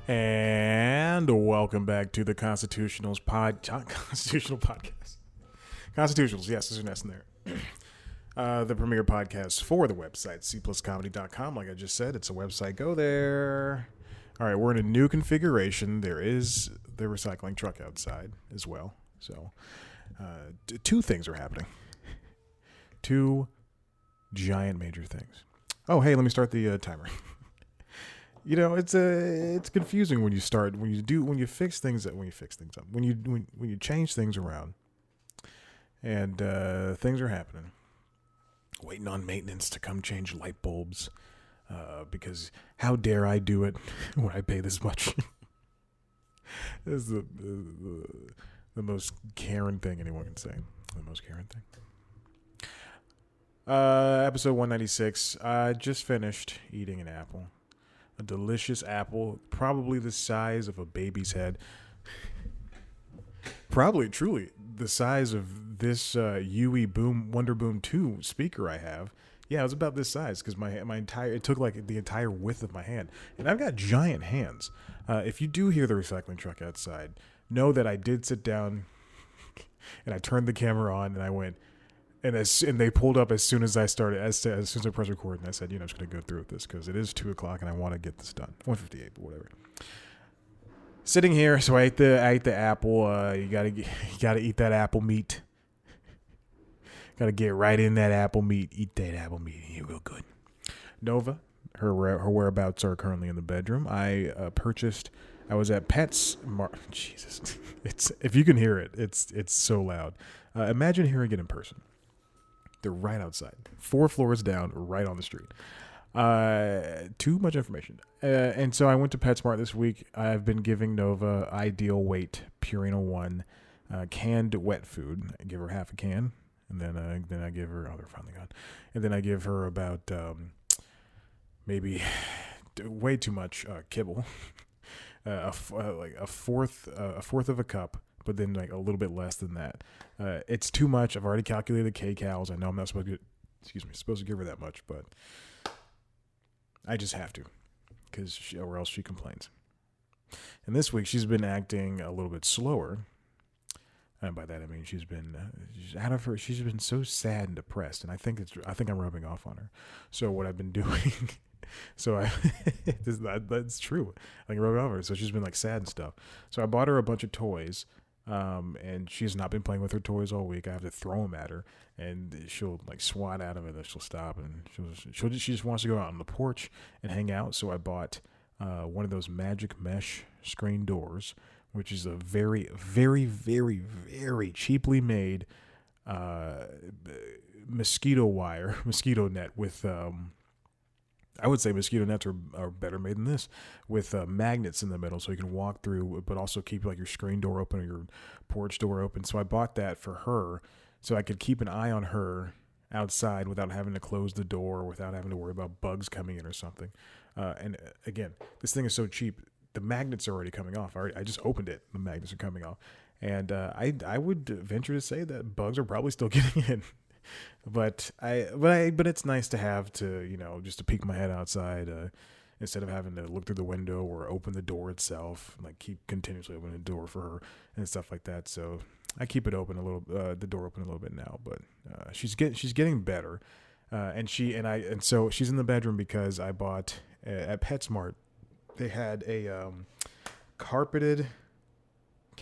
And welcome back to the Constitutional Podcast. Constitutionals, yes, there's an S in there. The premier podcast for the website, cpluscomedy.com. Like I just said, it's a website. Go there. All right, we're in a new configuration. There is the recycling truck outside as well. So two things are happening. Two giant major things. Oh, hey, let me start the timer. You know, it's confusing when you fix things up, when you change things around, and things are happening. Waiting on maintenance to come change light bulbs, because how dare I do it when I pay this much? This is the most Karen thing anyone can say. The most Karen thing. Episode 196. I just finished eating an apple. A delicious apple, probably the size of a baby's head. Probably, truly, the size of this UE Boom Wonder Boom 2 speaker I have. Yeah, it was about this size because it took like the entire width of my hand. And I've got giant hands. If you do hear the recycling truck outside, know that I did sit down and I turned the camera on and I went, and they pulled up as soon as I started, as soon as I pressed record, and I said, I'm just going to go through with this because it is 2:00 and I want to get this done. 1:58, but whatever. Sitting here, so I ate the apple. You gotta eat that apple meat. Gotta get right in that apple meat. Eat that apple meat, and you real good. Nova, her whereabouts are currently in the bedroom. I was at Jesus, if you can hear it, it's so loud. Imagine hearing it in person. They're right outside, 4 floors down, right on the street. Too much information. And so I went to PetSmart this week. I've been giving Nova Ideal Weight Purina One canned wet food. I give her half a can, and then I give her. Oh, they're finally gone. And then I give her about maybe way too much kibble, like a fourth of a cup. But then like a little bit less than that. It's too much. I've already calculated the kcals. I know I'm not supposed to give her that much, but I just have to, or else she complains. And this week she's been acting a little bit slower, and by that I mean she's been so sad and depressed, and I think I'm rubbing off on her. So what I've been doing. That's true. I can rub it over. So she's been like sad and stuff. So I bought her a bunch of toys, and she's not been playing with her toys all week. I have to throw them at her, and she'll like swat out of it, and she'll stop, and she just wants to go out on the porch and hang out. So I bought one of those magic mesh screen doors, which is a very, very, very, very cheaply made mosquito net with I would say mosquito nets are better made than this, with magnets in the middle so you can walk through, but also keep like your screen door open or your porch door open. So I bought that for her so I could keep an eye on her outside without having to close the door, without having to worry about bugs coming in or something. And again, this thing is so cheap. The magnets are already coming off. I just opened it. The magnets are coming off. And I would venture to say that bugs are probably still getting in. But it's nice to have just to peek my head outside instead of having to look through the window or open the door itself, like keep continuously opening the door for her and stuff like that. So I keep it open the door open a little bit now, but she's getting better, and so she's in the bedroom because I bought at PetSmart. They had a carpeted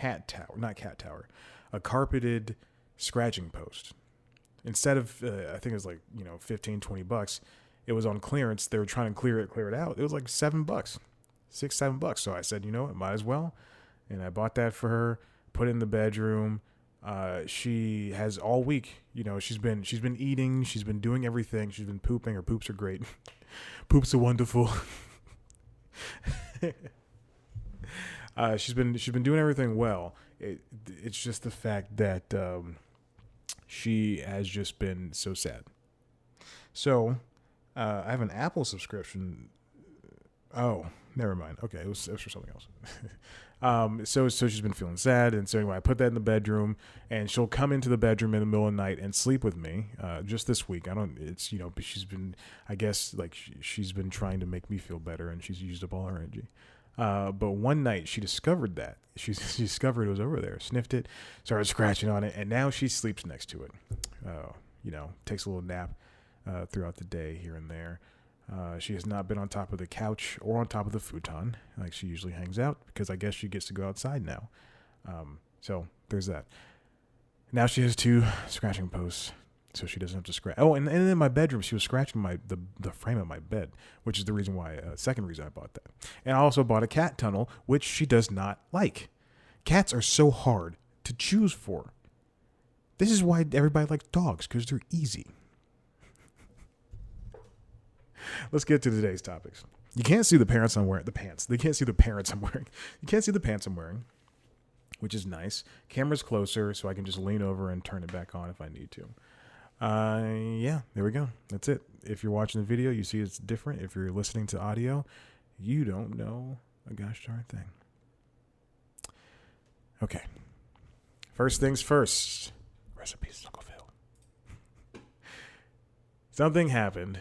a carpeted scratching post. Instead of, I think it was like, $15-20, it was on clearance. They were trying to clear it out. It was like $7, $6-7. So I said, you know what, might as well. And I bought that for her, put it in the bedroom. She has all week, she's been eating. She's been doing everything. She's been pooping. Her poops are great. Poops are wonderful. She's been doing everything well. It's just the fact that, she has just been so sad. So, I have an Apple subscription. Oh, never mind. Okay, it was for something else. So she's been feeling sad, and so anyway, I put that in the bedroom, and she'll come into the bedroom in the middle of the night and sleep with me. Just this week, but she's been, I guess, like she's been trying to make me feel better, and she's used up all her energy. But one night she discovered that. She discovered it was over there, sniffed it, started scratching on it, and now she sleeps next to it. Takes a little nap throughout the day here and there. She has not been on top of the couch or on top of the futon like she usually hangs out, because I guess she gets to go outside now. So there's that. Now she has 2 scratching posts, so she doesn't have to scratch. Oh, and in my bedroom, she was scratching the frame of my bed, which is the reason why, second reason I bought that. And I also bought a cat tunnel, which she does not like. Cats are so hard to choose for. This is why everybody likes dogs, because they're easy. Let's get to today's topics. You can't see the pants I'm wearing. They can't see the parents I'm wearing. You can't see the pants I'm wearing, which is nice. Camera's closer, so I can just lean over and turn it back on if I need to. Yeah, there we go. That's it. If you're watching the video, you see it's different. If you're listening to audio, you don't know a gosh darn thing. Okay. First things first. Recipes, Uncle Phil. Something happened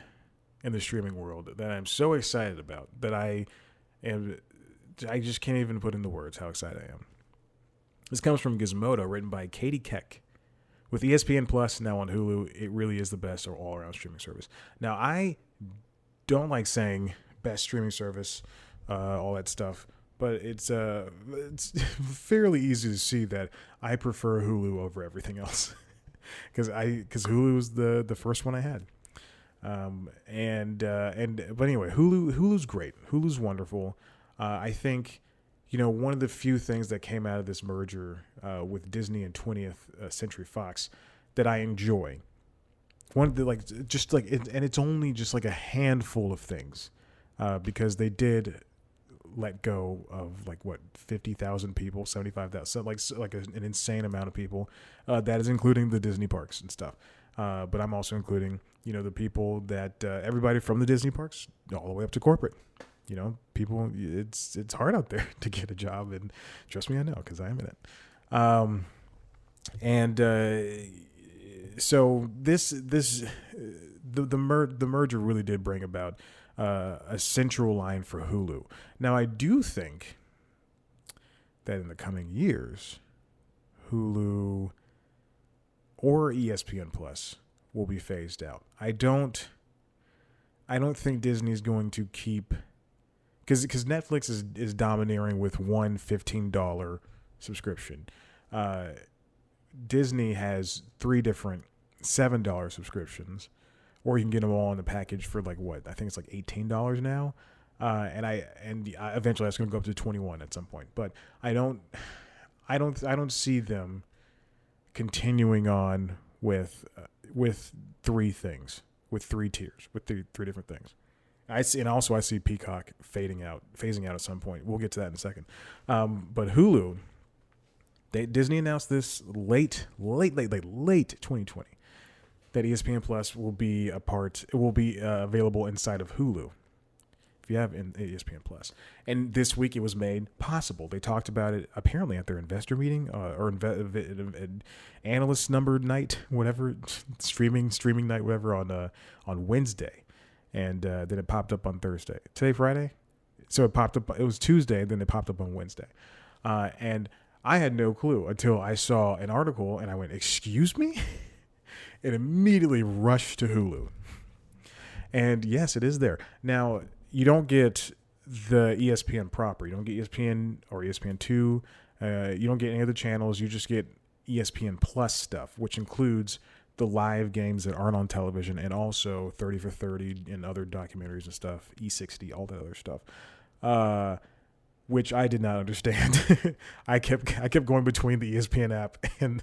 in the streaming world that I'm so excited about that I just can't even put into words how excited I am. This comes from Gizmodo, written by Katie Keck. With ESPN Plus now on Hulu, it really is the best all-around streaming service. Now, I don't like saying best streaming service, all that stuff, but it's fairly easy to see that I prefer Hulu over everything else, because Hulu was the first one I had. But anyway, Hulu's great. Hulu's wonderful. I think, one of the few things that came out of this merger with Disney and 20th Century Fox that I enjoy. One of the and it's only just like a handful of things, because they did let go of 50,000 people, 75,000, an insane amount of people. That is including the Disney parks and stuff. But I'm also including, the people that everybody from the Disney parks all the way up to corporate. People, it's hard out there to get a job, and trust me, I know, because I am in it. So the merger really did bring about a central line for Hulu. Now, I do think that in the coming years, Hulu or ESPN Plus will be phased out. I don't think Disney's going to keep, because Netflix is domineering with one $15 subscription. Disney has 3 different $7 subscriptions, or you can get them all in the package for I think it's $18 now. And eventually that's going to go up to 21 at some point. But I don't see them continuing on with 3 things, with 3 tiers, with three different things. I see Peacock phasing out at some point. We'll get to that in a second. But Hulu, Disney announced this late 2020 that ESPN Plus will be available inside of Hulu if you have ESPN Plus. And this week it was made possible. They talked about it apparently at their investor meeting or analyst number night, whatever, streaming night, whatever, on Wednesday. And then it popped up on Thursday. Today, Friday? So it popped up. It was Tuesday, then it popped up on Wednesday. And I had no clue until I saw an article, and I went, "Excuse me?" And immediately rushed to Hulu. And yes, it is there. Now, you don't get the ESPN proper. You don't get ESPN or ESPN2. You don't get any of the channels. You just get ESPN Plus stuff, which includes the live games that aren't on television, and also 30 for 30 and other documentaries and stuff, E60, all that other stuff, which I did not understand. I kept going between the ESPN app and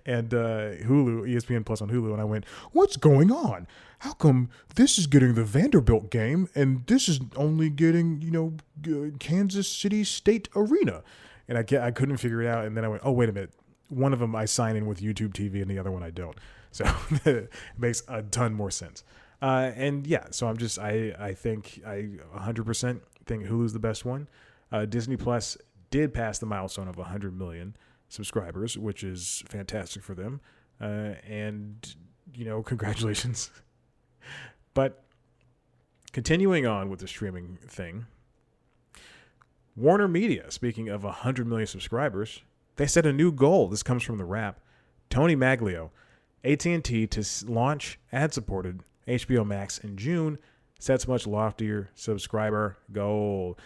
Hulu, ESPN Plus on Hulu, and I went, "What's going on? How come this is getting the Vanderbilt game and this is only getting Kansas City State Arena?" And I couldn't figure it out. And then I went, "Oh, wait a minute. One of them I sign in with YouTube TV, and the other one I don't." So it makes a ton more sense. And yeah, so I think I 100% think Hulu's the best one. Disney Plus did pass the milestone of 100 million subscribers, which is fantastic for them. And congratulations. But continuing on with the streaming thing, Warner Media, speaking of 100 million subscribers, they set a new goal. This comes from The Wrap. Tony Maglio, AT&T to launch ad-supported HBO Max in June sets much loftier subscriber goal.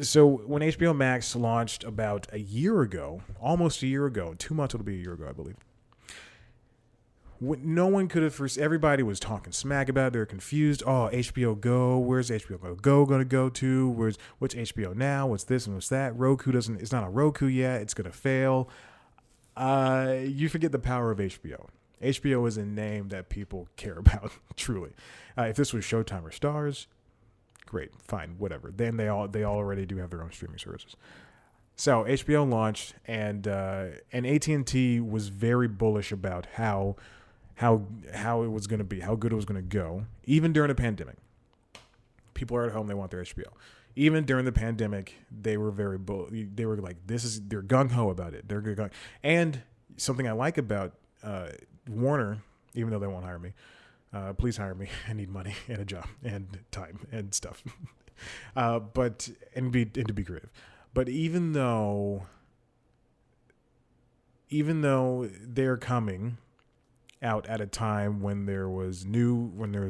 So when HBO Max launched about a year ago, almost a year ago, 2 months it'll be a year ago, I believe. No one could have first. Everybody was talking smack about it. They're confused. Oh, HBO Go. Where's HBO Go going to go to? What's HBO Now? What's this and what's that? Roku doesn't. It's not on Roku yet. It's going to fail. You forget the power of HBO. HBO is a name that people care about. Truly, if this was Showtime or Stars, great, fine, whatever. Then they already do have their own streaming services. So HBO launched, and AT&T was very bullish about how it was going to be, how good it was going to go, even during the pandemic. People are at home; they want their HBO. Even during the pandemic, they were very they were like, they're gung ho about it. They're gung. And something I like about Warner, even though they won't hire me, please hire me. I need money and a job and time and stuff. But to be creative. But even though they're coming out at a time when there was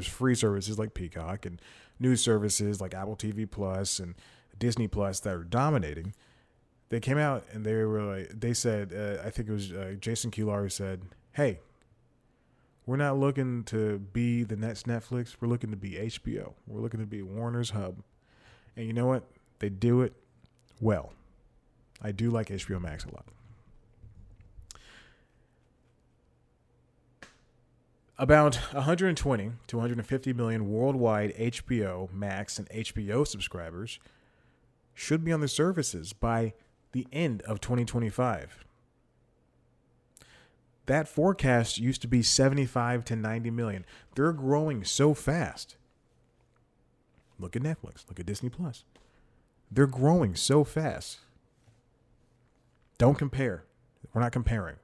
free services like Peacock and new services like Apple TV Plus and Disney Plus that are dominating, they came out and they said, I think it was Jason Kilar who said, "Hey, we're not looking to be the next Netflix. We're looking to be HBO. We're looking to be Warner's hub." And you know what? They do it well. I do like HBO Max a lot. About 120 to 150 million worldwide HBO Max and HBO subscribers should be on the services by the end of 2025. That forecast used to be 75 to 90 million. They're growing so fast. Look at Netflix. Look at Disney Plus. They're growing so fast. Don't compare. We're not comparing.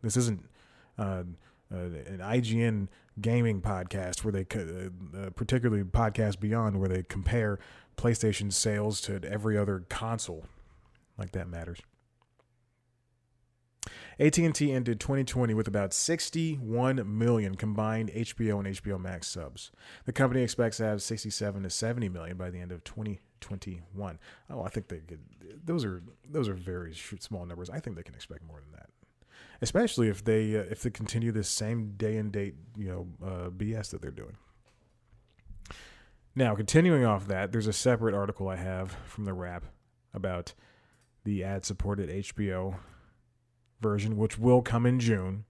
This isn't an IGN gaming podcast where they particularly Podcast Beyond, where they compare PlayStation sales to every other console. Like that matters. AT&T ended 2020 with about 61 million combined HBO and HBO Max subs. The company expects to have 67 to 70 million by the end of 2021. Oh, I think they could. Those are very small numbers. I think they can expect more than that, especially if they continue this same day and date BS that they're doing. Now, continuing off that, there's a separate article I have from The Wrap about the ad-supported HBO version, which will come in June.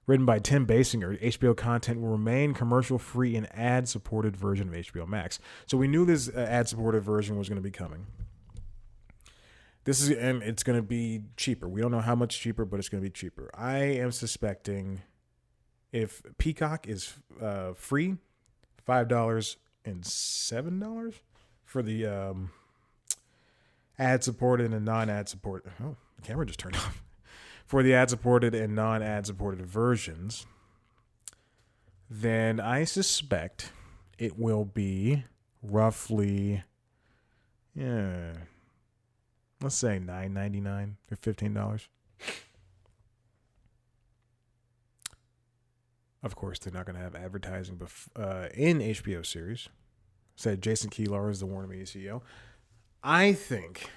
Written by Tim Basinger, HBO content will remain commercial-free in ad-supported version of HBO Max. So we knew this ad-supported version was going to be coming. And it's going to be cheaper. We don't know how much cheaper, but it's going to be cheaper. I am suspecting if Peacock is free, $5 and $7 for the ad-supported and non-ad-supported. Oh, the camera just turned off. For the ad-supported and non-ad-supported versions, then I suspect it will be roughly, let's say $9.99 or $15. Of course, they're not going to have advertising in HBO series. Said Jason Kilar is the Warner Media CEO. I think.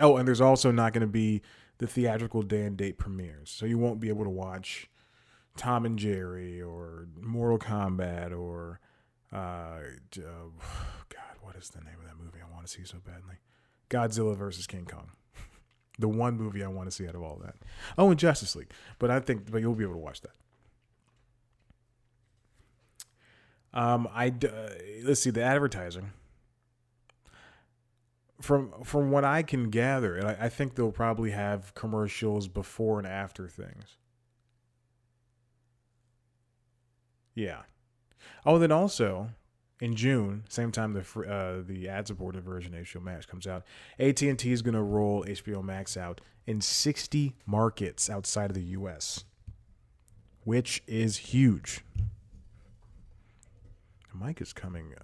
Oh, and there's also not going to be the theatrical day and date premieres. So you won't be able to watch Tom and Jerry or Mortal Kombat or, God, what is the name of that movie I want to see so badly? Godzilla versus King Kong. The one movie I want to see out of all that. Oh, and Justice League. But you'll be able to watch that. Let's see, the advertising. From what I can gather, and I think they'll probably have commercials before and after things. Yeah. Oh, and then also in June, same time the ad-supported version of HBO Max comes out, AT&T is going to roll HBO Max out in 60 markets outside of the U.S., which is huge. The mic is coming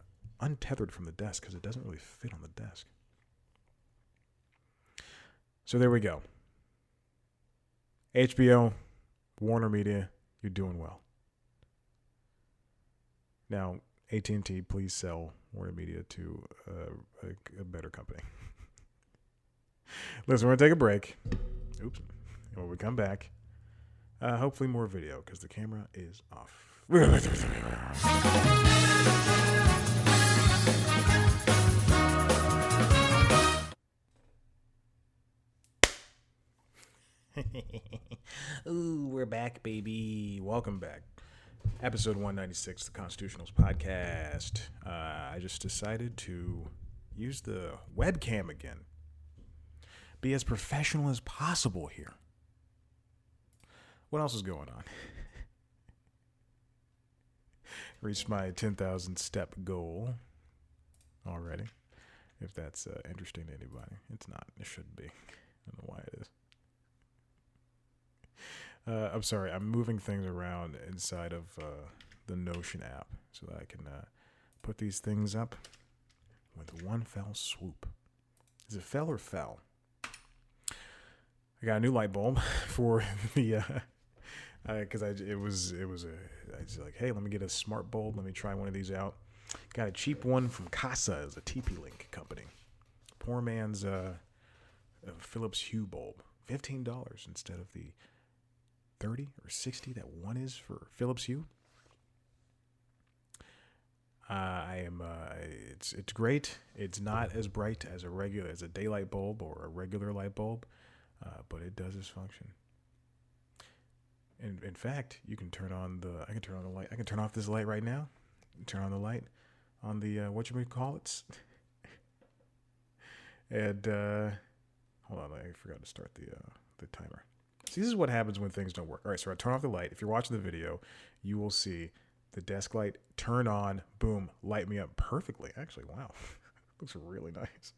untethered from the desk because it doesn't really fit on the desk. So there we go. HBO, Warner Media, you're doing well. Now, AT&T, please sell Warner Media to a better company. Listen, we're going to take a break. Oops. And when we come back, hopefully more video because the camera is off. Ooh, we're back, baby. Welcome back. Episode 196, the Constitutionals podcast. I just decided to use the webcam again. Be as professional as possible here. What else is going on? Reached my 10,000 step goal already. If that's interesting to anybody. It's not. It shouldn't be. I don't know why it is. I'm sorry. I'm moving things around inside of the Notion app so that I can put these things up with one fell swoop. Is it fell or fell? I got a new light bulb for the because I was like, hey, let me get a smart bulb. Let me try one of these out. Got a cheap one from Casa. It's a TP-Link company. Poor man's Philips Hue bulb. $15 instead of the 30 or 60 that one is for Philips Hue. It's great. It's not as bright as a daylight bulb or a regular light bulb, but it does its function. In fact, I can turn on the light. I can turn off this light right now. Turn on the light on the whatchamacallits. And hold on, I forgot to start the timer. See, this is what happens when things don't work. All right, so I turn off the light. If you're watching the video, you will see the desk light turn on. Boom, light me up perfectly. Actually, wow, looks really nice.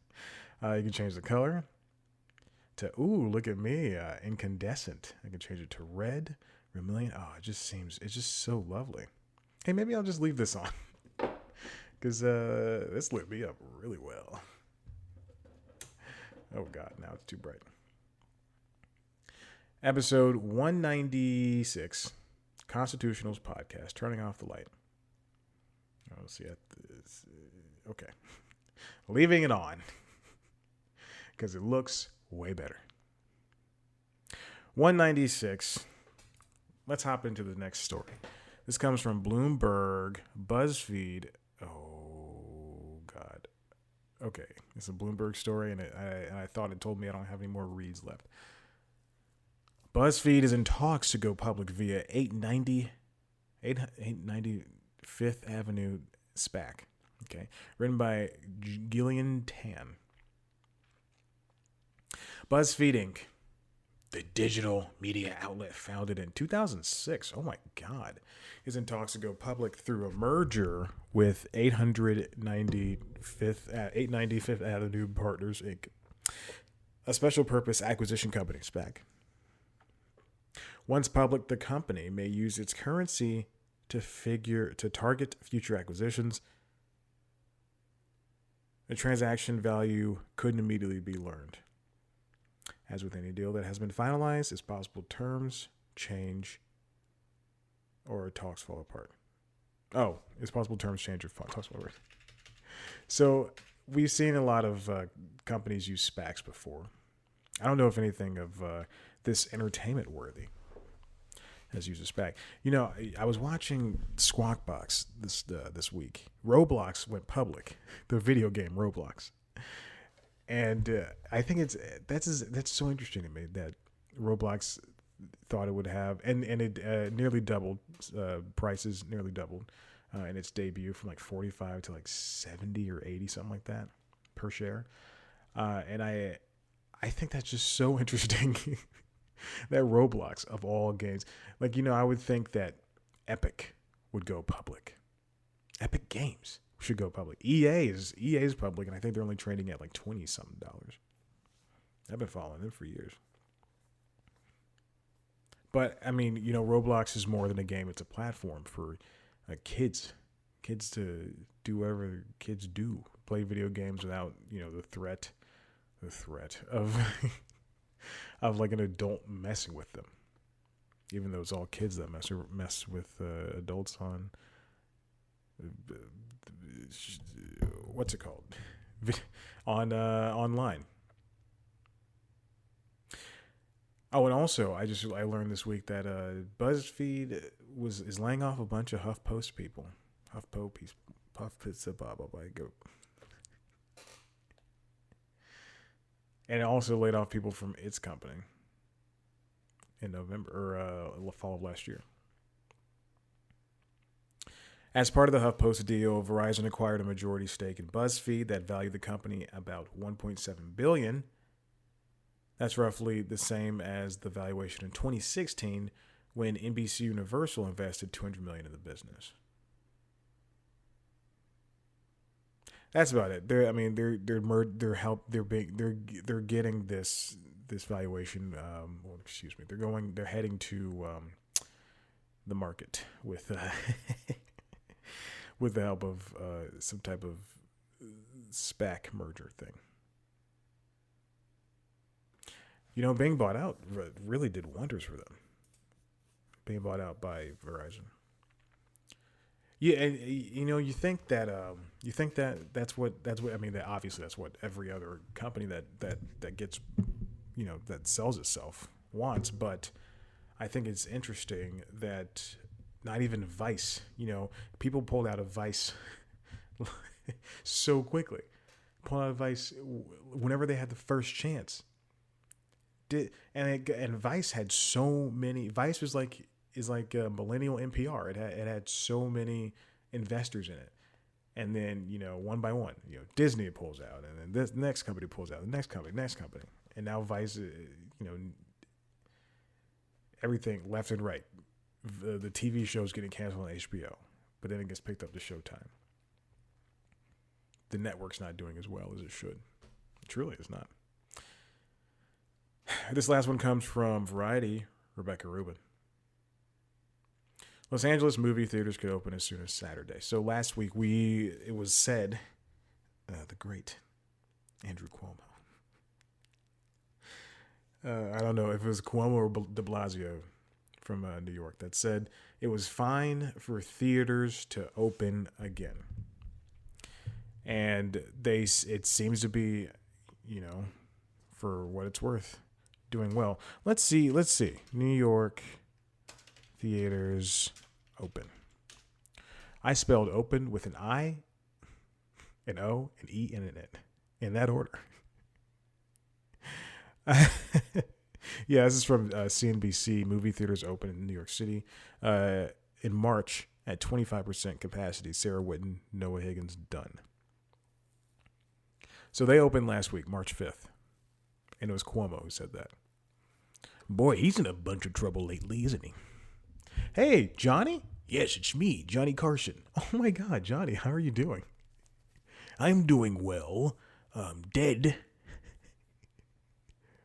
You can change the color to look at me, incandescent. I can change it to red, vermilion. Oh, it's just so lovely. Hey, maybe I'll just leave this on because this lit me up really well. Oh God, now it's too bright. Episode 196, Constitutionals podcast. Turning off the light. Oh, see, okay. Leaving it on because it looks way better. 196. Let's hop into the next story. This comes from Bloomberg, Buzzfeed. Oh, God. Okay, it's a Bloomberg story, and I thought it told me I don't have any more reads left. BuzzFeed is in talks to go public via 895th Avenue SPAC. Okay, written by Gillian Tan. BuzzFeed Inc., the digital media outlet founded in 2006, oh my God, is in talks to go public through a merger with 895th Avenue Partners Inc., a special purpose acquisition company, SPAC. Once public, the company may use its currency to target future acquisitions. The transaction value couldn't immediately be learned. As with any deal that has been finalized, it's possible terms change or talks fall apart. Oh, it's possible terms change or talks fall apart. So we've seen a lot of companies use SPACs before. I don't know if anything of this entertainment worthy has used a SPAC. You know, I was watching Squawk Box this week. Roblox went public, the video game Roblox. And I think that's so interesting to me that Roblox thought it would have, and it nearly doubled, prices nearly doubled in its debut from like 45 to like 70 or 80, something like that per share. And I think that's just so interesting that Roblox of all games, like, you know, I would think that Epic would go public. Epic Games should go public. EA is public, and I think they're only trading at like $20-something. I've been following them for years. But I mean, you know, Roblox is more than a game; it's a platform for kids kids to do whatever kids do, play video games without, the threat of of like an adult messing with them, even though it's all kids that mess with adults on what's it called on online. Oh, and also I learned this week that Buzzfeed is laying off a bunch of HuffPost people. HuffPost, blah blah blah. Go. And it also laid off people from its company in November or fall of last year. As part of the HuffPost deal, Verizon acquired a majority stake in Buzzfeed that valued the company about $1.7 billion. That's roughly the same as the valuation in 2016 when NBC Universal invested $200 million in the business. That's about it. They're getting this valuation. They're heading to the market with with the help of some type of SPAC merger thing. Being bought out really did wonders for them. Being bought out by Verizon. Yeah, and you think that that's what I mean. That obviously that's what every other company that gets that sells itself wants. But I think it's interesting that not even Vice. People pulled out of Vice so quickly. Pulled out of Vice whenever they had the first chance. And Vice had so many. Vice is like millennial NPR. It had so many investors in it, and then one by one, Disney pulls out, and then this next company pulls out, the next company, and now Vice, everything left and right. The TV show's getting canceled on HBO, but then it gets picked up to Showtime. The network's not doing as well as it should. It truly is not. This last one comes from Variety, Rebecca Rubin. Los Angeles movie theaters could open as soon as Saturday. So last week it was said, the great Andrew Cuomo. I don't know if it was Cuomo or de Blasio from New York that said it was fine for theaters to open again. And it seems to be, for what it's worth, doing well. Let's see. New York theaters open. I spelled open with an I, an O, an E, and an N. In that order. Yeah, this is from CNBC. Movie theaters open in New York City in March at 25% capacity. Sarah Whitten, Noah Higgins, done. So they opened last week, March 5th. And it was Cuomo who said that. Boy, he's in a bunch of trouble lately, isn't he? Hey, Johnny? Yes, it's me, Johnny Carson. Oh my God, Johnny, how are you doing? I'm doing well. Dead.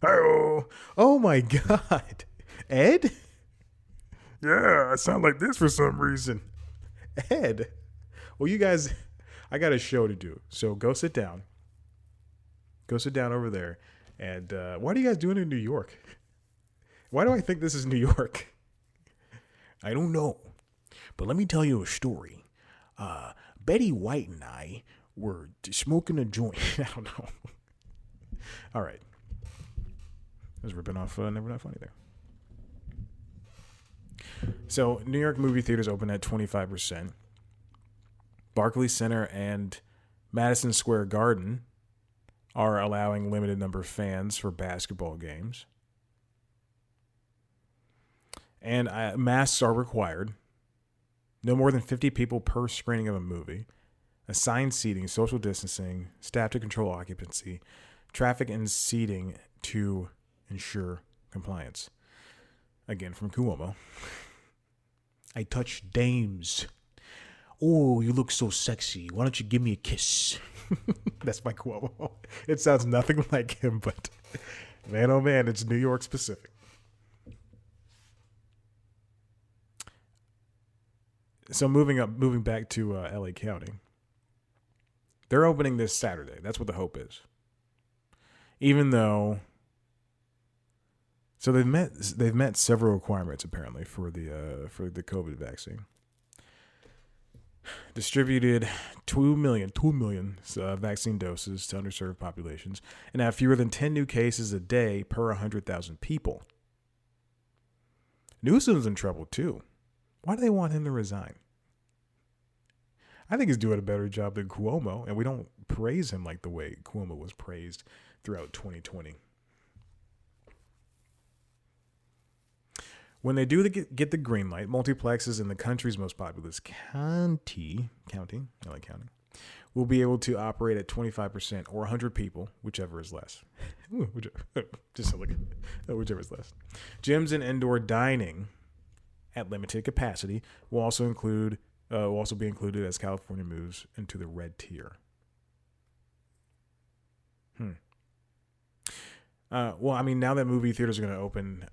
Oh my God. Ed? Yeah, I sound like this for some reason. Ed. Well, you guys, I got a show to do. So go sit down. Go sit down over there. And what are you guys doing in New York? Why do I think this is New York? I don't know. But let me tell you a story. Betty White and I were smoking a joint. I don't know. All right. I was ripping off Never Not Funny there. So New York movie theaters open at 25%. Barclays Center and Madison Square Garden are allowing limited number of fans for basketball games. And masks are required. No more than 50 people per screening of a movie. Assigned seating, social distancing, staff to control occupancy, traffic and seating to ensure compliance. Again, from Cuomo. I touch dames. Oh, you look so sexy. Why don't you give me a kiss? That's my Cuomo. It sounds nothing like him, but man, oh man, it's New York specific. So moving back to LA County, they're opening this Saturday. That's what the hope is. Even though, so they've met several requirements apparently for the COVID vaccine. Distributed 2 million vaccine doses to underserved populations, and have fewer than 10 new cases a day per 100,000 people. Newsom's in trouble too. Why do they want him to resign? I think he's doing a better job than Cuomo, and we don't praise him like the way Cuomo was praised throughout 2020. When they do get the green light, multiplexes in the country's most populous county, LA County, will be able to operate at 25% or 100 people, whichever is less. Whichever is less. Gyms and indoor dining at limited capacity will also be included as California moves into the red tier. Well, I mean, now that movie theaters are going to open,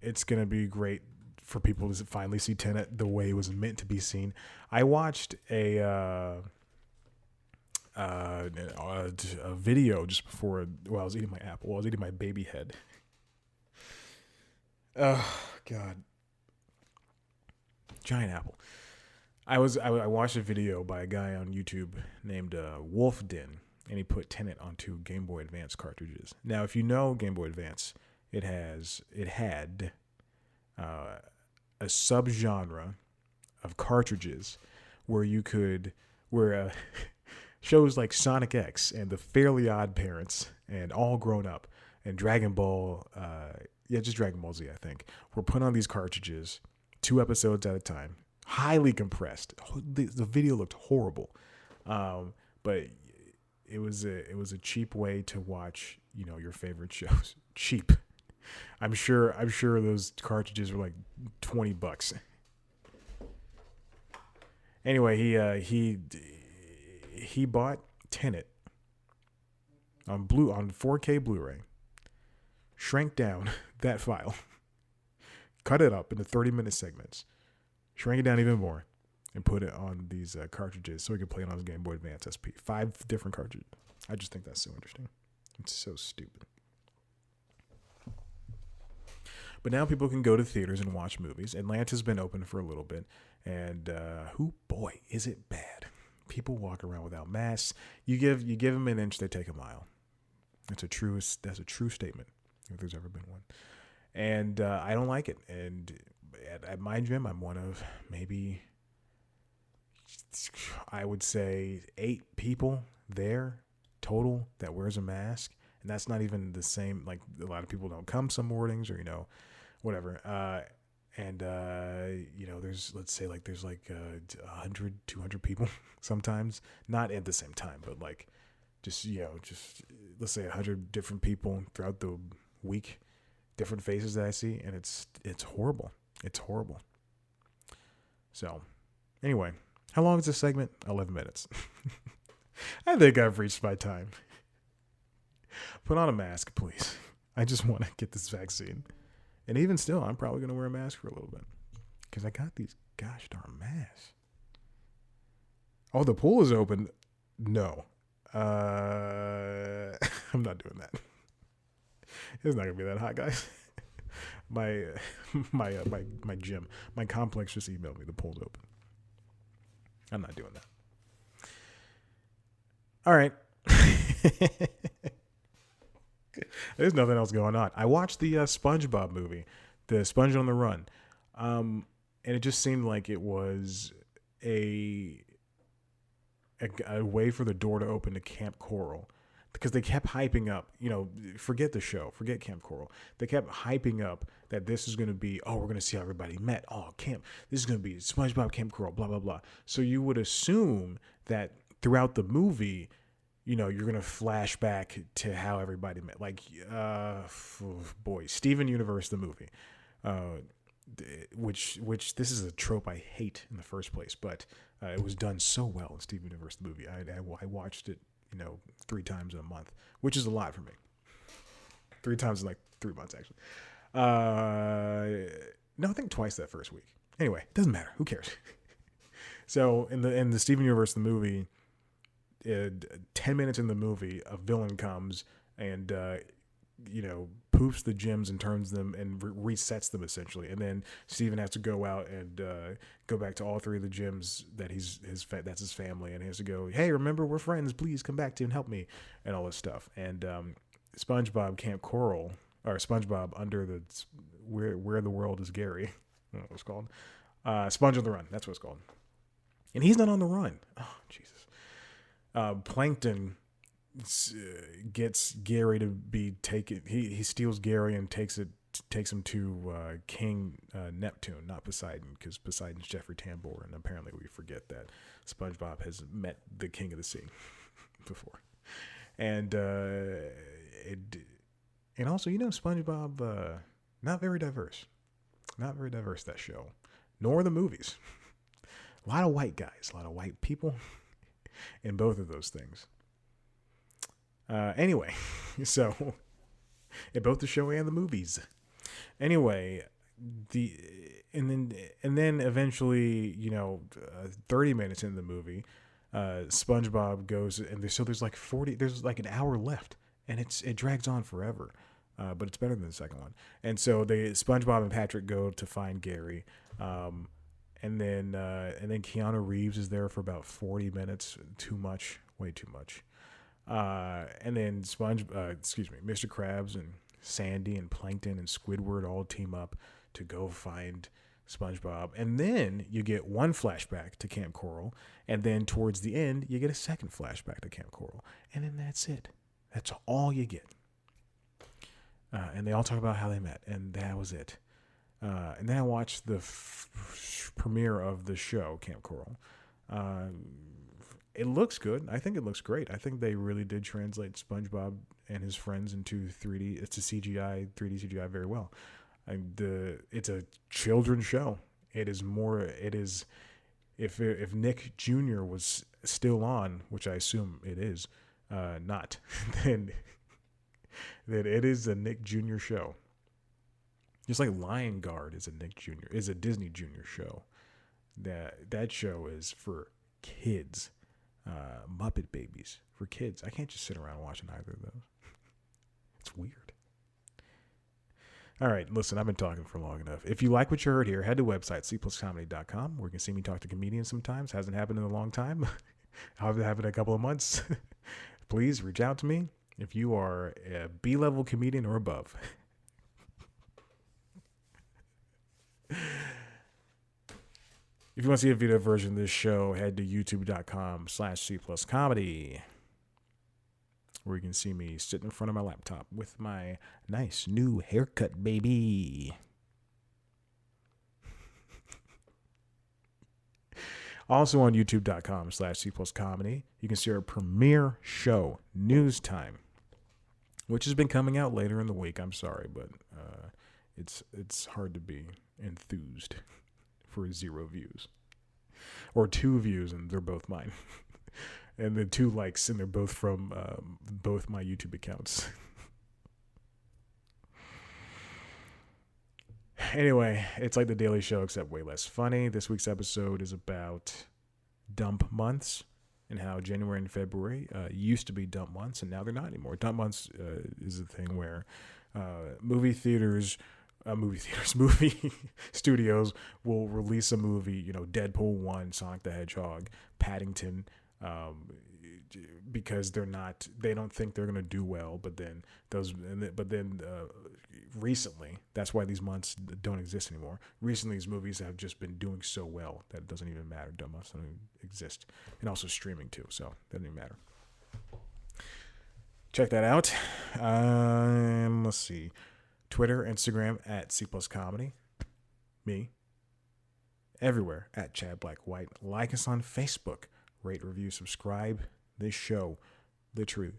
it's going to be great for people to finally see Tenet the way it was meant to be seen. I watched a video just before, I was eating my apple. I was eating my baby head. Oh, God. Giant apple. I watched a video by a guy on YouTube named Wolfden, and he put Tenet onto Game Boy Advance cartridges. Now, if you know Game Boy Advance, it had a subgenre of cartridges where shows like Sonic X and the Fairly Odd Parents and All Grown Up and Dragon Ball, just Dragon Ball Z, I think, were put on these cartridges, 2 episodes at a time, highly compressed. The video looked horrible, but it was a cheap way to watch, your favorite shows. Cheap. I'm sure those cartridges were like $20. Anyway, he bought Tenet on 4K Blu-ray, shrank down that file, cut it up into 30-minute segments, shrank it down even more, and put it on these cartridges so he could play it on his Game Boy Advance SP. 5 different cartridges. I just think that's so interesting. It's so stupid. But now people can go to theaters and watch movies. Atlanta's been open for a little bit, and boy, is it bad. People walk around without masks. You give them an inch, they take a mile. That's a true statement, if there's ever been one. And I don't like it. And at my gym, I'm one of maybe, I would say, 8 people there total that wears a mask. And that's not even the same. Like, a lot of people don't come some mornings, or whatever. There's, let's say, like, there's like 100, 200 people sometimes, not at the same time, but like just let's say 100 different people throughout the week, different faces that I see, and it's horrible. It's horrible. So anyway, how long is this segment? 11 minutes. I think I've reached my time. Put on a mask, please. I just want to get this vaccine. And even still, I'm probably going to wear a mask for a little bit, because I got these gosh darn masks. Oh, the pool is open. No. I'm not doing that. It's not going to be that hot, guys. My gym, my complex just emailed me. The pool's open. I'm not doing that. All right. There's nothing else going on. I watched the SpongeBob movie, the Sponge on the Run, and it just seemed like it was a way for the door to open to Camp Coral, because they kept hyping up, forget the show, forget Camp Coral. They kept hyping up that this is going to be, we're going to see how everybody met. This is going to be SpongeBob Camp Coral, blah, blah, blah. So you would assume that throughout the movie, you're going to flash back to how everybody met. Like, Steven Universe, the movie, which this is a trope I hate in the first place, but it was done so well in Steven Universe, the movie. I watched it, 3 times in a month, which is a lot for me. 3 times in like 3 months, actually. No, I think twice that first week. Anyway, doesn't matter. Who cares? So in the Steven Universe, the movie, 10 minutes in the movie, a villain comes and poofs the gyms and turns them and resets them essentially, and then Steven has to go out and go back to all three of the gyms that that's his family, and he has to go, hey, remember, we're friends, please come back to and help me, and all this stuff. And SpongeBob Camp Coral, or SpongeBob Under the Where the World is Gary, I don't know what it's called, Sponge on the Run, that's what it's called. And he's not on the run. Oh, Jesus. Plankton gets Gary to be taken. He steals Gary and takes him to King Neptune, not Poseidon, because Poseidon's Jeffrey Tambor, and apparently we forget that SpongeBob has met the King of the Sea before. And also, SpongeBob, not very diverse, that show, nor the movies. A lot of white guys, a lot of white people in both of those things. Anyway, so in both the show and the movies. Anyway, and then eventually, 30 minutes in the movie, SpongeBob goes, and there's like an hour left, and it drags on forever. But it's better than the second one. And so SpongeBob and Patrick go to find Gary. And then Keanu Reeves is there for about 40 minutes. Too much, way too much. And then Mr. Krabs and Sandy and Plankton and Squidward all team up to go find SpongeBob. And then you get one flashback to Camp Coral, and then towards the end you get a second flashback to Camp Coral, and then that's it. That's all you get. And they all talk about how they met, and that was it. And then I watched the premiere of the show, Camp Coral. It looks good. I think it looks great. I think they really did translate SpongeBob and his friends into 3D. It's a 3D CGI very well. It's a children's show. It is if Nick Jr. was still on, which I assume it is, not, then it is a Nick Jr. show. Just like Lion Guard is a Disney Junior show. That show is for kids. Muppet Babies for kids. I can't just sit around watching either of those. It's weird. All right, listen, I've been talking for long enough. If you like what you heard here, head to website cpluscomedy.com, where you can see me talk to comedians sometimes. Hasn't happened in a long time. I'll have it in a couple of months. Please reach out to me if you are a B-level comedian or above. If you want to see a video version of this show, head to youtube.com/cpluscomedy, where you can see me sitting in front of my laptop with my nice new haircut, baby. Also on youtube.com/cpluscomedy, you can see our premiere show, News Time, which has been coming out later in the week. I'm sorry, but it's hard to be enthused for 0 views, or 2 views, and they're both mine, and then 2 likes, and they're both from both my YouTube accounts. Anyway, it's like The Daily Show, except way less funny. This week's episode is about dump months and how January and February used to be dump months, and now they're not anymore. Dump months is a thing where movie studios will release a movie, Deadpool 1, Sonic the Hedgehog, Paddington, because they don't think they're going to do well, but then recently, that's why these months don't exist anymore. Recently, these movies have just been doing so well that it doesn't even matter. Dumb months don't even exist. And also streaming too, so it doesn't even matter. Check that out. Let's see. Twitter, Instagram at cpluscomedy. Me. Everywhere at Chad Black White. Like us on Facebook. Rate, review, subscribe. This show. Literally,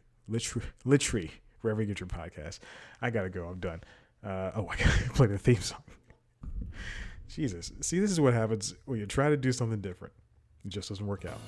wherever you get your podcast. I gotta go. I'm done. I gotta play the theme song. Jesus. See, this is what happens when you try to do something different. It just doesn't work out.